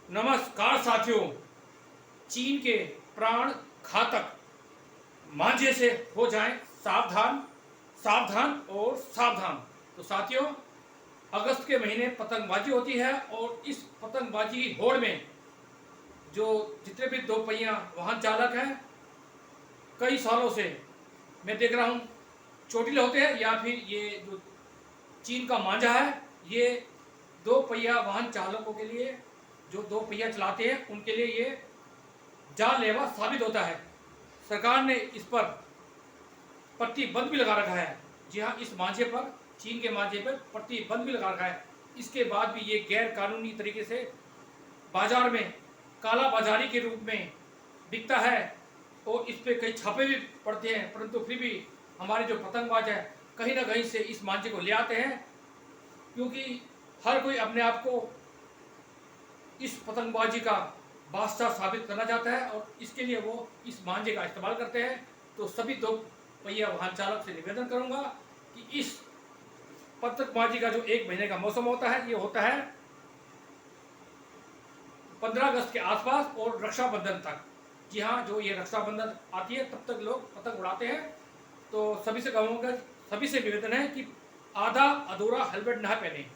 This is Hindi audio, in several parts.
नमस्कार साथियों। चीन के प्राण घातक मांझे से हो जाएं सावधान, सावधान और सावधान। तो साथियों, अगस्त के महीने पतंगबाजी होती है और इस पतंगबाजी की होड़ में जो जितने भी दो पहिया वाहन चालक हैं, कई सालों से मैं देख रहा हूँ चोटिल होते हैं या फिर ये जो चीन का मांझा है, ये दो पहिया वाहन चालकों के लिए, जो दो पहिया चलाते हैं उनके लिए ये जानलेवा साबित होता है। सरकार ने इस पर प्रतिबंध भी लगा रखा है। जी हाँ, इस मांझे पर, चीन के मांझे पर प्रतिबंध भी लगा रखा है। इसके बाद भी ये गैर कानूनी तरीके से बाजार में काला बाजारी के रूप में बिकता है और इस पर कई छापे भी पड़ते हैं, परंतु फिर भी हमारे जो पतंगबाज है कहीं ना कहीं से इस मांझे को ले आते हैं, क्योंकि हर कोई अपने आप को इस पतंगबाजी का बादशाह साबित करना चाहता है और इसके लिए वो इस मांझे का इस्तेमाल करते हैं। तो सभी दो पहिया वाहन चालक से निवेदन करूंगा कि इस पतंगबाजी का जो एक महीने का मौसम होता है, ये होता है 15 अगस्त के आसपास और रक्षाबंधन तक। जी हाँ, जो ये रक्षाबंधन आती है तब तक लोग पतंग उड़ाते हैं। तो सभी से कहूँगा, सभी से निवेदन है कि आधा अधूरा हेलमेट ना पहने,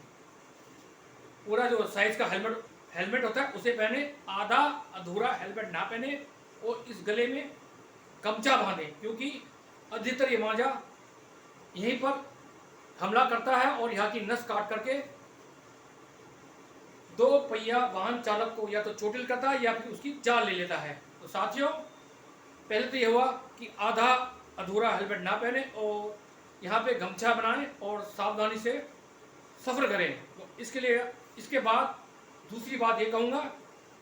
पूरा जो साइज का हेलमेट होता है उसे पहने, आधा अधूरा हेलमेट ना पहने और इस गले में गमछा बांधे, क्योंकि अधिकतर ये मांझा यहीं पर हमला करता है और यहाँ की नस काट करके दो पहिया वाहन चालक को या तो चोटिल करता है या फिर उसकी जान ले लेता है। तो साथियों, पहले तो ये हुआ कि आधा अधूरा हेलमेट ना पहने और यहाँ पे गमछा बनाएं और सावधानी से सफ़र करें। तो इसके लिए, इसके बाद दूसरी बात ये कहूँगा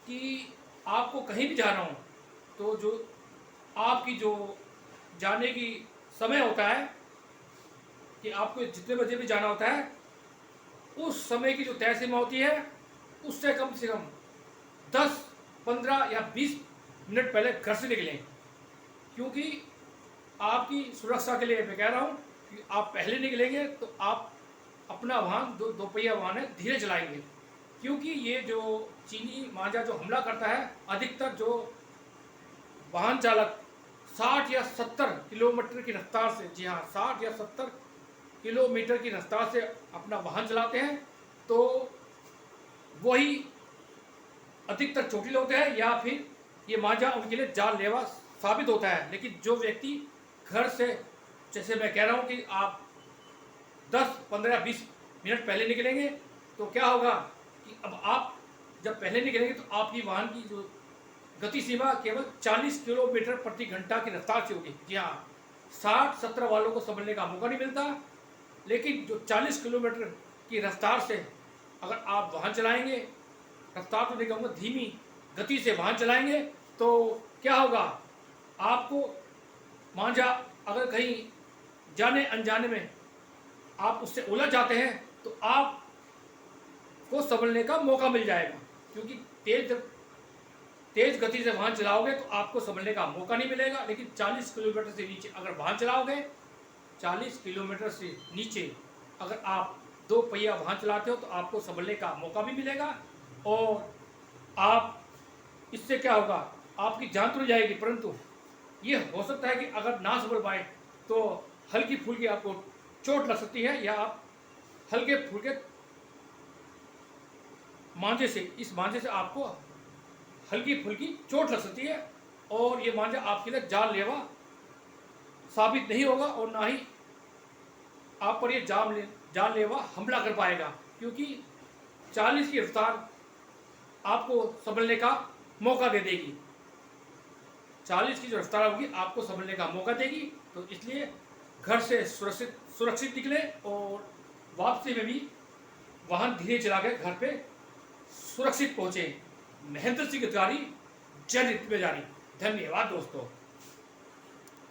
कि आपको कहीं भी जाना हो तो जो आपकी जो जाने की समय होता है कि आपको जितने बजे भी जाना होता है, उस समय की जो तय सीमा होती है उससे कम 10, 15 या 20 मिनट पहले घर से निकलें, क्योंकि आपकी सुरक्षा के लिए मैं कह रहा हूँ कि आप पहले निकलेंगे तो आप अपना वाहन, दो पहिया वाहन है, धीरे चलाएंगे, क्योंकि ये जो चीनी मांझा जो हमला करता है, अधिकतर जो वाहन चालक 60 या 70 किलोमीटर की रफ्तार से, जी हाँ 60 या 70 किलोमीटर की रफ्तार से अपना वाहन चलाते हैं, तो वही अधिकतर चोटिल होते हैं या फिर ये मांझा उनके लिए जानलेवा साबित होता है। लेकिन जो व्यक्ति घर से, जैसे मैं कह रहा हूँ कि आप 10, 15 या 20 मिनट पहले निकलेंगे तो क्या होगा कि अब आप जब पहले निकलेंगे तो आपकी वाहन की जो गति सीमा केवल 40 किलोमीटर प्रति घंटा की रफ्तार से होगी। जी हाँ, 60-70 वालों को संभलने का मौका नहीं मिलता, लेकिन जो 40 किलोमीटर की रफ्तार से अगर आप वाहन चलाएंगे, रफ्तार तो नहीं कहूँगा, धीमी गति से वाहन चलाएंगे, तो क्या होगा, आपको मांझा अगर कहीं जाने अनजाने में आप उससे उलझ जाते हैं तो आपको संभलने का मौका मिल जाएगा, क्योंकि तेज गति से वाहन चलाओगे तो आपको संभलने का मौका नहीं मिलेगा। लेकिन 40 किलोमीटर से नीचे अगर वाहन चलाओगे, 40 किलोमीटर से नीचे अगर आप दो पहिया वाहन चलाते हो तो आपको संभलने का मौका भी मिलेगा और आप, इससे क्या होगा, आपकी जान तो नहीं जाएगी, परंतु ये हो सकता है कि अगर ना संभल पाए तो हल्की फुल्की आपको चोट लग सकती है, या आप हल्के फुल्के मांझे से, इस मांझे से आपको हल्की फुल्की चोट लग सकती है और ये मांझा आपके लिए जानलेवा साबित नहीं होगा और ना ही आप पर ये जानलेवा हमला कर पाएगा, क्योंकि 40 की रफ्तार आपको संभलने का मौका दे देगी। 40 की जो रफ्तार होगी आपको संभलने का मौका देगी। तो इसलिए घर से सुरक्षित निकले और वापसी में भी वाहन धीरे चला कर घर पे सुरक्षित पहुँचे। महेंद्र सिंह तिवारी, जन हित में जारी। धन्यवाद दोस्तों।